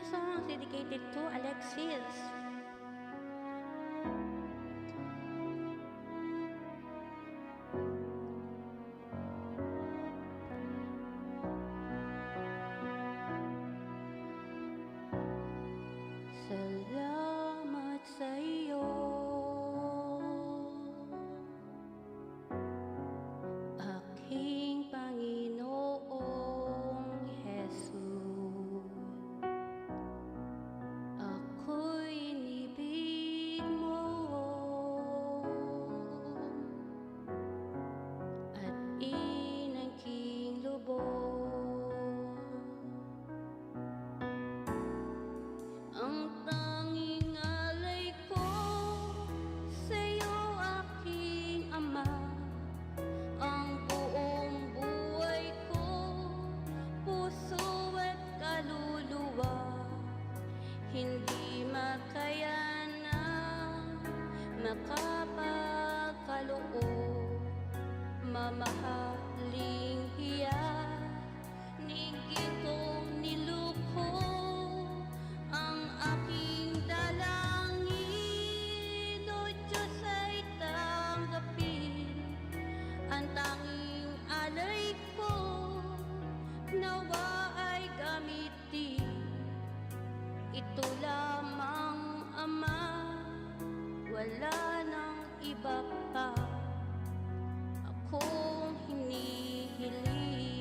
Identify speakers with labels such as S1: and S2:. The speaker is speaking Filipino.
S1: This song is dedicated to Alexis. Salamat sa iyo, aking Panginoong Jesus. Ako'y inibig mo at inangking lubos. Ang tanging alay ko sa'yo, aking Ama. Ang buong buhay ko, puso at kaluluwa, hindi makayanan makapagkaloob. Mamahaling hiya, ninggin kong niluko ang aking dalangin. O Diyos, ay tanggapin ang tanging alay ko, nawa ay gamitin. Ito lamang, Ama, wala nang iba pa akong hinihiling.